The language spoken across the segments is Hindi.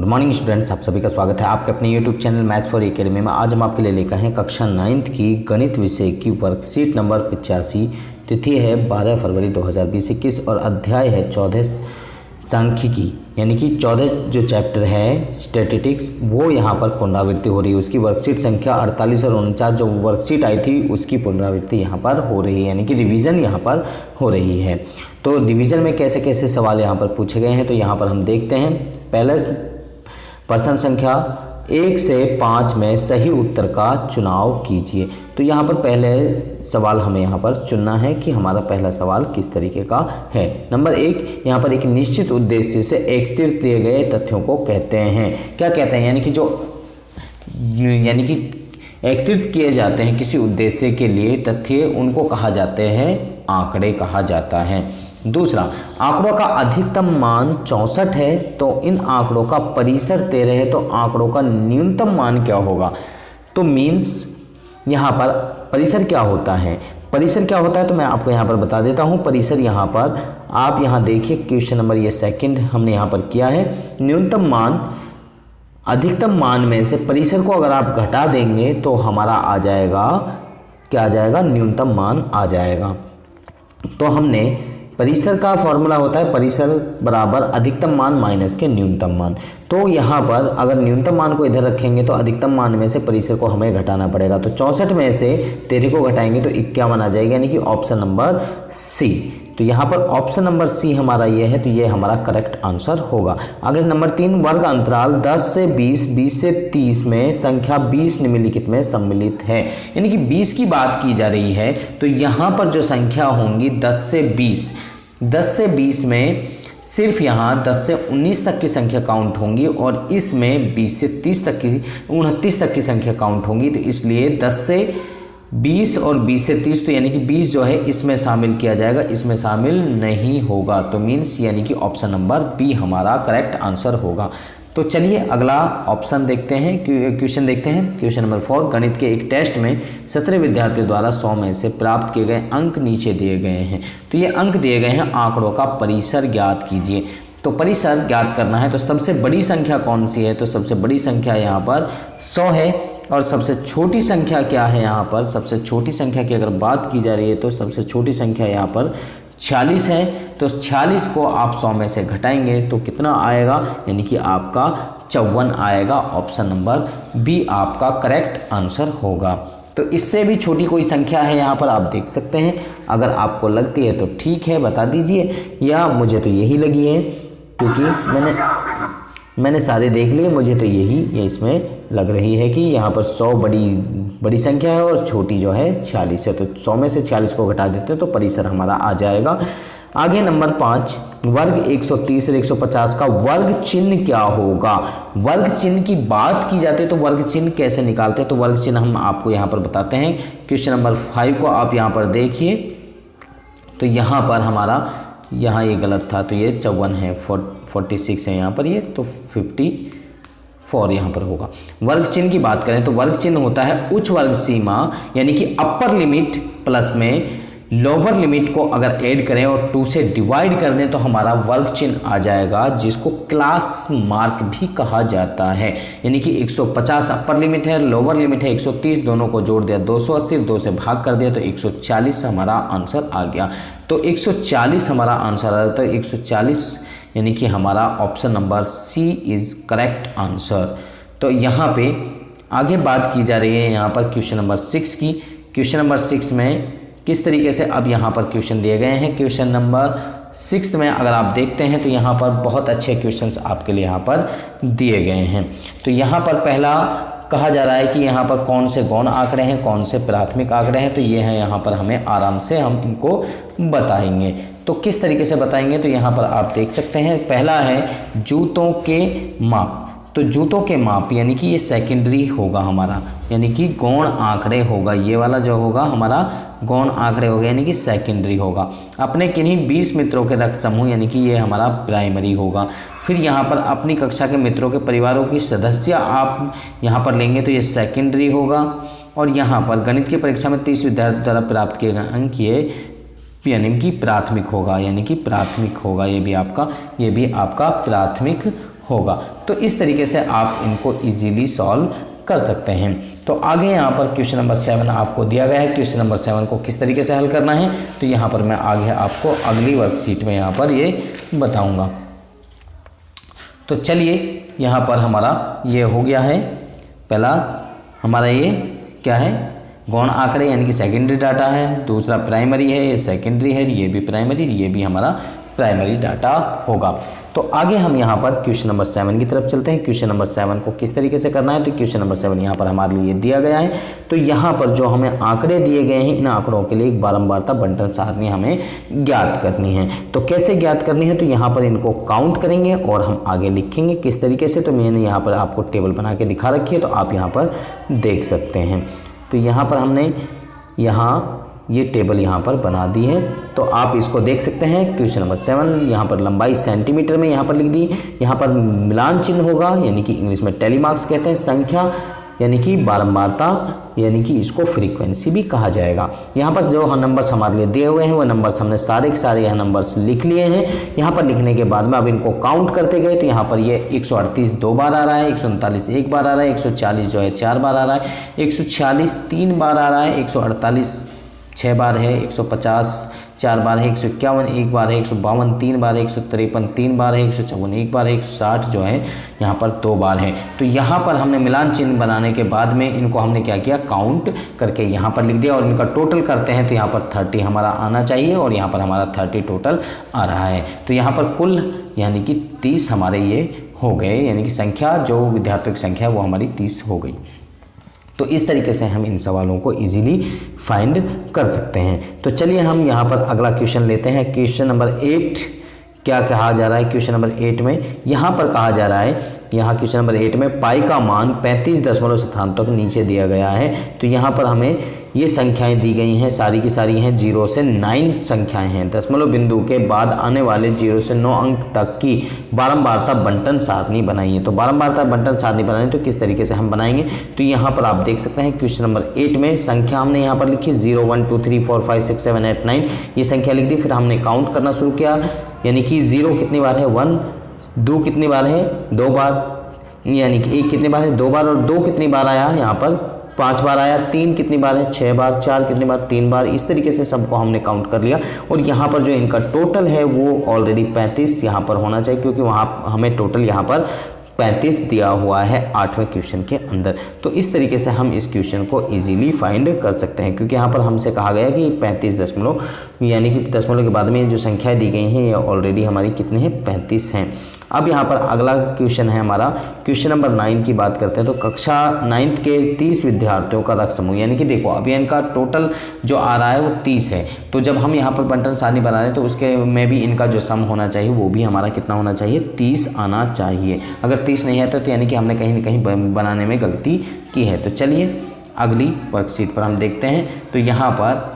गुड मॉर्निंग स्टूडेंट्स, आप सभी का स्वागत है आपके अपने YouTube channel maths for academy में। आज हम आपके लिए लेकर हैं कक्षा 9th की गणित विषय की वर्कशीट नंबर 85। तिथि है 12 फरवरी 2020-21 और अध्याय है 14 सांख्यिकी, यानी कि 14 जो चैप्टर है स्टैटिस्टिक्स वो यहाँ पर पुनरावृत्ति हो रही है। उसकी वर्कशीट संख्या 48 और 49 जो वर्कशीट आई थी उसकी पुनरावृत्ति यहाँ पर हो रही है, यानी कि रिवीजन यहाँ पर हो रही है। तो रिवीजन में कैसे कैसे सवाल यहाँ पर पूछे गए हैं तो यहाँ पर हम देखते हैं। पहले प्रश्न संख्या 1 से 5 में सही उत्तर का चुनाव कीजिए। तो यहाँ पर पहले सवाल हमें यहाँ पर चुनना है कि हमारा पहला सवाल किस तरीके का है। नंबर 1, यहाँ पर एक निश्चित उद्देश्य से एकत्रित किए गए तथ्यों को कहते हैं। क्या कहते हैं? यानी कि एकत्रित किए जाते हैं किसी उद्देश्य के लिए तथ्य, उनको कहा जाते हैं आंकड़े कहा जाता है। दूसरा, आंकड़ों का अधिकतम मान 64 है तो इन आंकड़ों का परिसर 13 है तो आंकड़ों का न्यूनतम मान क्या होगा? तो मीन्स यहाँ पर परिसर क्या होता है? परिसर क्या होता है तो मैं आपको यहाँ पर बता देता हूँ। परिसर यहाँ पर आप यहाँ देखिए, क्वेश्चन नंबर ये सेकंड हमने यहाँ पर किया है। न्यूनतम मान अधिकतम मान में से परिसर को अगर आप घटा देंगे तो हमारा आ जाएगा, क्या आ जाएगा? न्यूनतम मान आ जाएगा। तो हमने परिसर का फॉर्मूला होता है परिसर बराबर अधिकतम मान माइनस के न्यूनतम मान। तो यहाँ पर अगर न्यूनतम मान को इधर रखेंगे तो अधिकतम मान में से परिसर को हमें घटाना पड़ेगा। तो 64 में से 13 को घटाएंगे तो 51 आ जाएगा, यानी कि ऑप्शन नंबर सी। तो यहाँ पर ऑप्शन नंबर सी हमारा ये है, तो ये हमारा करेक्ट आंसर होगा। आगे नंबर 3, वर्ग अंतराल 10 से 20, 20 से 30 में संख्या 20 निम्नलिखित में सम्मिलित है। यानी कि 20 की बात की जा रही है तो यहाँ पर जो संख्या होंगी 10 से 20 में सिर्फ यहाँ 10 से 19 तक की संख्या काउंट होंगी और इसमें 20 से 30 तक की 29 तक की संख्या काउंट होंगी। तो इसलिए 10 से 20 और 20 से 30 तो यानी कि 20 जो है इसमें शामिल किया जाएगा, इसमें शामिल नहीं होगा। तो मीन्स यानी कि ऑप्शन नंबर बी हमारा करेक्ट आंसर होगा। तो चलिए अगला ऑप्शन देखते हैं, क्वेश्चन देखते हैं। क्वेश्चन नंबर 4, गणित के एक टेस्ट में 17 विद्यार्थियों द्वारा 100 में से प्राप्त किए गए अंक नीचे दिए गए हैं। तो ये अंक दिए गए हैं, आंकड़ों का परिसर ज्ञात कीजिए। तो परिसर ज्ञात करना है तो सबसे बड़ी संख्या कौन सी है? तो सबसे बड़ी संख्या यहाँ पर 100 है और सबसे छोटी संख्या क्या है? यहाँ पर सबसे छोटी संख्या की अगर बात की जा रही है तो सबसे छोटी संख्या यहाँ पर 46 है। तो 46 को आप 100 में से घटाएंगे तो कितना आएगा? यानी कि आपका 54 आएगा। ऑप्शन नंबर बी आपका करेक्ट आंसर होगा। तो इससे भी छोटी कोई संख्या है यहाँ पर आप देख सकते हैं, अगर आपको लगती है तो ठीक है बता दीजिए, या मुझे तो यही लगी है क्योंकि मैंने सारे देख लिए, मुझे तो ये इसमें लग रही है कि यहाँ पर 100 बड़ी संख्या है और छोटी जो है 46 है। तो 100 में से 46 को घटा देते हैं तो परिसर हमारा आ जाएगा। आगे नंबर 5, वर्ग 130 और 150 का वर्ग चिन्ह क्या होगा? वर्ग चिन्ह की बात की जाती है तो वर्ग चिन्ह कैसे निकालते हैं? तो वर्ग चिन्ह हम आपको यहाँ पर बताते हैं। क्वेश्चन नंबर 5 को आप यहाँ पर देखिए, तो यहाँ पर हमारा यहाँ ये गलत था, तो ये 54 है, 46 है यहाँ पर, ये तो 54 यहाँ पर होगा। वर्ग चिन्ह की बात करें तो वर्ग चिन्ह होता है उच्च वर्ग सीमा, यानी कि अपर लिमिट प्लस में लोअर लिमिट को अगर ऐड करें और 2 से डिवाइड कर दें तो हमारा वर्ग चिन्ह आ जाएगा, जिसको क्लास मार्क भी कहा जाता है। यानी कि 150 अपर लिमिट है, लोअर लिमिट है 130, दोनों को जोड़ दिया 280, 2 से भाग कर दिया तो 140 हमारा आंसर आ गया। तो 140 हमारा आंसर आ जाता है। 140 यानी कि हमारा option number C is correct answer. तो यहाँ पे आगे बात की जा रही है यहाँ पर क्वेश्चन नंबर 6 की। क्वेश्चन नंबर 6 में किस तरीके से अब यहाँ पर क्वेश्चन दिए गए हैं। क्वेश्चन नंबर 6 में अगर आप देखते हैं तो यहाँ पर बहुत अच्छे क्वेश्चंस आपके लिए यहाँ पर दिए गए हैं। तो यहाँ पर पहला कहा जा रहा है कि यहाँ पर कौन से गौण आंकड़े हैं, कौन से प्राथमिक आंकड़े हैं। तो ये हैं, यहाँ पर हमें आराम से हम इनको बताएंगे। तो किस तरीके से बताएंगे तो यहाँ पर आप देख सकते हैं। पहला है जूतों के माप। तो जूतों के माप यानी कि ये सेकेंडरी होगा हमारा, यानी कि गौण आंकड़े होगा, ये वाला जो होगा हमारा गौण आंकड़े होगा, यानी कि सेकेंडरी होगा। अपने किन्हीं 20 मित्रों के रक्त समूह, यानी कि ये हमारा प्राइमरी होगा। फिर यहाँ पर अपनी कक्षा के मित्रों के परिवारों की सदस्य आप यहाँ पर लेंगे तो ये सेकेंडरी होगा। और यहाँ पर गणित की परीक्षा में 30 विद्यार्थियों द्वारा प्राप्त किए गए अंक ये यानी कि प्राथमिक होगा, यानी कि प्राथमिक होगा, ये भी आपका प्राथमिक होगा। तो इस तरीके से आप इनको इजीली सॉल्व कर सकते हैं। तो आगे यहाँ पर क्वेश्चन नंबर 7 आपको दिया गया है। क्वेश्चन नंबर 7 को किस तरीके से हल करना है तो यहाँ पर मैं आगे आपको अगली वर्कशीट में यहाँ पर ये बताऊँगा। तो चलिए यहाँ पर हमारा ये हो गया है। पहला हमारा ये क्या है, गौण आंकड़े यानी कि सेकेंडरी डाटा है। दूसरा प्राइमरी है, ये सेकेंडरी है, ये भी प्राइमरी, ये भी हमारा प्राइमरी डाटा होगा। तो आगे हम यहाँ पर क्वेश्चन नंबर 7 की तरफ चलते हैं। क्वेश्चन नंबर 7 को किस तरीके से करना है तो क्वेश्चन नंबर 7 यहाँ पर हमारे लिए दिया गया है। तो यहाँ पर जो हमें आंकड़े दिए गए हैं, इन आंकड़ों के लिए एक बारंबारता बंटन सारणी हमें ज्ञात करनी है। तो कैसे ज्ञात करनी है तो यहाँ पर इनको काउंट करेंगे और हम आगे लिखेंगे किस तरीके से। तो मैंने यहाँ पर आपको टेबल बना के दिखा रखी है, तो आप यहाँ पर देख सकते हैं। तो यहाँ पर हमने यहाँ ये टेबल यहाँ पर बना दी है, तो आप इसको देख सकते हैं। क्वेश्चन नंबर 7 यहाँ पर लंबाई सेंटीमीटर में यहाँ पर लिख दी। यहाँ पर मिलान चिन्ह होगा यानी कि इंग्लिश में टेली मार्क्स कहते हैं। संख्या यानी कि बारंबारता यानी कि इसको फ्रीक्वेंसी भी कहा जाएगा। यहाँ पर जो नंबर्स हमारे लिए दिए हुए हैं वो नंबर्स हमने सारे के सारे यहाँ नंबर्स लिख लिए हैं। यहाँ पर लिखने के बाद में अब इनको काउंट करते गए तो यहाँ पर ये 138 2 बार आ रहा है, 139 1 बार आ रहा है, 140 जो है 4 बार आ रहा है, 146 3 बार आ रहा है, 148 6 बार है, 150 4 बार है, 151 1 बार है, 152 3 बार है, 153 3 बार है, 154 1 बार है, 160 जो है यहाँ पर 2 बार है। तो यहाँ पर हमने मिलान चिन्ह बनाने के बाद में इनको हमने क्या किया, काउंट करके यहाँ पर लिख दिया और इनका टोटल करते हैं तो यहाँ पर 30 हमारा आना चाहिए और यहाँ पर हमारा 30 टोटल आ रहा है। तो यहाँ पर कुल यानी कि 30 हमारे ये हो गए, यानी कि संख्या जो विद्यार्थियों की संख्या वो हमारी 30 हो गई। तो इस तरीके से हम इन सवालों को इजीली फाइंड कर सकते हैं। तो चलिए हम यहाँ पर अगला क्वेश्चन लेते हैं। क्वेश्चन नंबर 8 क्या कहा जा रहा है। क्वेश्चन नंबर 8 में यहाँ पर कहा जा रहा है, यहाँ क्वेश्चन नंबर 8 में पाई का मान 35.7 तक नीचे दिया गया है। तो यहाँ पर हमें ये संख्याएं दी गई हैं, सारी की सारी हैं 0 से 9 संख्याएं हैं। दशमलव बिंदु के बाद आने वाले 0 से 9 अंक तक की बारंबारता बंटन सारणी बनाइए। तो बारंबारता बंटन सारणी बनाएं तो किस तरीके से हम बनाएंगे तो यहाँ पर आप देख सकते हैं क्वेश्चन नंबर 8 में संख्या हमने यहाँ पर लिखी 0 1 2 3 4 5 6 7 8 9 ये संख्या लिख दी। फिर हमने काउंट करना शुरू किया, यानी कि 0 कितनी बार है 1, 2 कितनी बार है 2 बार, यानी कि 1 कितनी बार है 2 बार, और 2 कितनी बार आया यहाँ पर 5 बार आया, 3 कितनी बार है 6 बार, 4 कितनी बार 3 बार। इस तरीके से सबको हमने काउंट कर लिया और यहाँ पर जो इनका टोटल है वो ऑलरेडी 35 यहाँ पर होना चाहिए, क्योंकि वहाँ हमें टोटल यहाँ पर 35 दिया हुआ है 8वें क्वेश्चन के अंदर। तो इस तरीके से हम इस क्वेश्चन को इजीली फाइंड कर सकते हैं, क्योंकि यहाँ पर हमसे कहा गया कि 35 दशमलव यानी कि दशमलव के बाद में जो संख्याएं दी गई हैं ये ऑलरेडी हमारी कितनी है 35 हैं। अब यहाँ पर अगला क्वेश्चन है हमारा क्वेश्चन नंबर 9 की बात करते हैं। तो कक्षा 9th के 30 विद्यार्थियों का रक्त समूह, यानी कि देखो अभी इनका टोटल जो आ रहा है वो 30 है। तो जब हम यहाँ पर बंटन सारणी बना रहे हैं तो उसके में भी इनका जो सम होना चाहिए वो भी हमारा कितना होना चाहिए 30 आना चाहिए। अगर 30 नहीं है तो यानी कि हमने कहीं ना कहीं बनाने में गलती की है। तो चलिए अगली वर्कशीट पर हम देखते हैं। तो यहाँ पर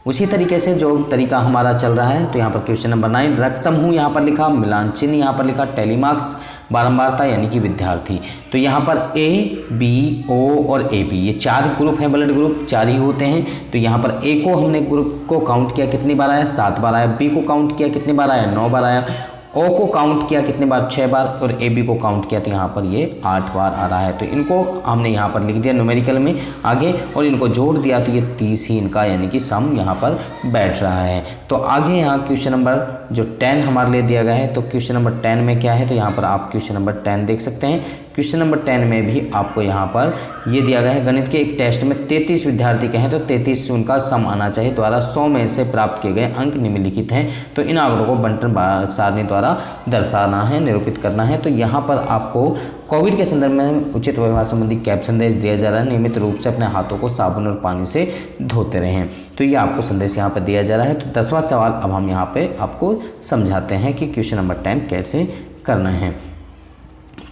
उसी तरीके से जो तरीका हमारा चल रहा है, तो यहाँ पर क्वेश्चन नंबर 9 रक्त समूह यहाँ पर लिखा, मिलान चिन्ह यहाँ पर लिखा, टेलीमार्क्स बारंबारता यानी कि विद्यार्थी। तो यहाँ पर ए बी ओ और ए बी ये 4 ग्रुप हैं, ब्लड ग्रुप 4 ही होते हैं। तो यहाँ पर ए को हमने ग्रुप को काउंट किया कितनी बार आया 7 बार आया, बी को काउंट किया कितनी बार आया 9 बार आया, ओ को काउंट किया कितने बार 6 बार, और ए बी को काउंट किया तो यहाँ पर ये 8 बार आ रहा है। तो इनको हमने यहाँ पर लिख दिया न्यूमेरिकल में आगे और इनको जोड़ दिया तो ये 30 ही इनका यानी कि सम यहाँ पर बैठ रहा है। तो आगे यहाँ क्वेश्चन नंबर जो 10 हमारे लिए दिया गया है, तो क्वेश्चन नंबर 10 में क्या है तो यहाँ पर आप क्वेश्चन नंबर 10 देख सकते हैं। क्वेश्चन नंबर 10 में भी आपको यहाँ पर ये दिया गया है, गणित के एक टेस्ट में 33 विद्यार्थी के हैं तो 33 से उनका सम आना चाहिए द्वारा 100 में से प्राप्त किए गए अंक निम्नलिखित हैं। तो इन आंकड़ों को बंटन सारणी द्वारा दर्शाना है, निरूपित करना है। तो यहाँ पर आपको कोविड के संदर्भ में उचित व्यवहार संबंधी कैप्शन संदेश दिया जा रहा है, नियमित रूप से अपने हाथों को साबुन और पानी से धोते रहें। तो ये आपको संदेश यहाँ पर दिया जा रहा है। तो 10वां सवाल अब हम यहाँ पे आपको समझाते हैं कि क्वेश्चन नंबर 10 कैसे करना है।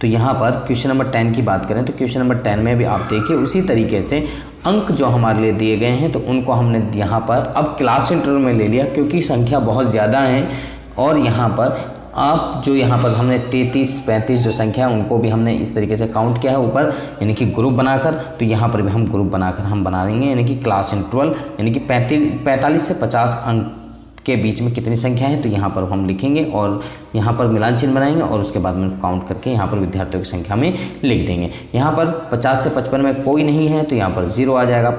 तो यहाँ पर क्वेश्चन नंबर 10 की बात करें तो क्वेश्चन नंबर 10 में भी आप देखिए उसी तरीके से अंक जो हमारे लिए दिए गए हैं तो उनको हमने यहाँ पर अब क्लास इंटरवल में ले लिया, क्योंकि संख्या बहुत ज़्यादा है। और यहाँ पर आप जो यहाँ पर हमने 33 35 जो संख्या है उनको भी हमने इस तरीके से काउंट किया है ऊपर, यानी कि ग्रुप बनाकर। तो यहाँ पर भी हम ग्रुप बनाकर हम बना देंगे, यानी कि क्लास इंटरवल यानी कि 45 से 50 अंक के बीच में कितनी संख्या है, तो यहाँ पर हम लिखेंगे और यहाँ पर मिलान चिन्ह बनाएंगे और उसके बाद में काउंट करके यहाँ पर विद्यार्थियों की संख्या में लिख देंगे। यहाँ पर 50 से 55 में कोई नहीं है तो यहाँ पर 0 आ जाएगा।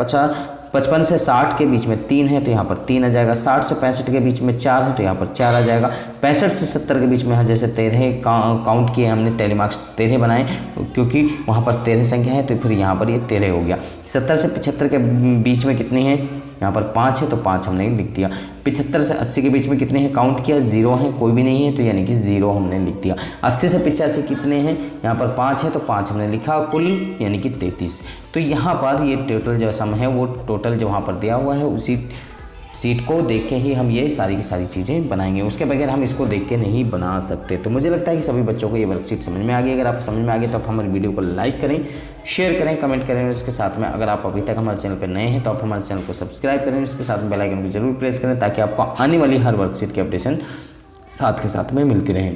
55 से 60 के बीच में 3 है तो यहाँ पर 3 आ जाएगा। 60 से 65 के बीच में 4 है तो यहाँ पर 4 आ जाएगा। 65 से 70 के बीच में जैसे 13 काउंट किए हमने, टैली मार्क्स 13 बनाए क्योंकि वहाँ पर 13 संख्या है तो फिर यहाँ पर ये 13 हो गया। 70 से 75 के बीच में कितनी है, यहाँ पर 5 है तो 5 हमने लिख दिया। 75 से 80 के बीच में कितने हैं, काउंट किया 0 है, कोई भी नहीं है तो यानी कि 0 हमने लिख दिया। 80 से 85 कितने हैं, यहाँ पर 5 है तो 5 हमने लिखा, कुल यानी कि 33। तो यहाँ पर ये टोटल जो सम है वो टोटल जो वहाँ पर दिया हुआ है उसी सीट को देख के ही हम ये सारी की सारी चीज़ें बनाएंगे, उसके बगैर हम इसको देख के नहीं बना सकते। तो मुझे लगता है कि सभी बच्चों को ये वर्कशीट समझ में आ गई। अगर आपको समझ में आ गई तो आप हमारी वीडियो को लाइक करें, शेयर करें, कमेंट करें और इसके साथ में अगर आप अभी तक हमारे चैनल पर नए हैं तो आप हमारे चैनल को सब्सक्राइब करें, इसके साथ में बेल आइकन को जरूर प्रेस करें ताकि आपको आने वाली हर वर्कशीट की अपडेशन साथ के साथ में मिलती रहे।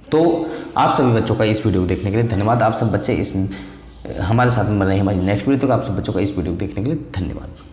तो आप सभी बच्चों का इस वीडियो को देखने के लिए धन्यवाद। आप सब बच्चे इस हमारे साथ में बन रहे हैं हमारी नेक्स्ट वीडियो तक। आप सब बच्चों का इस वीडियो को देखने के लिए धन्यवाद।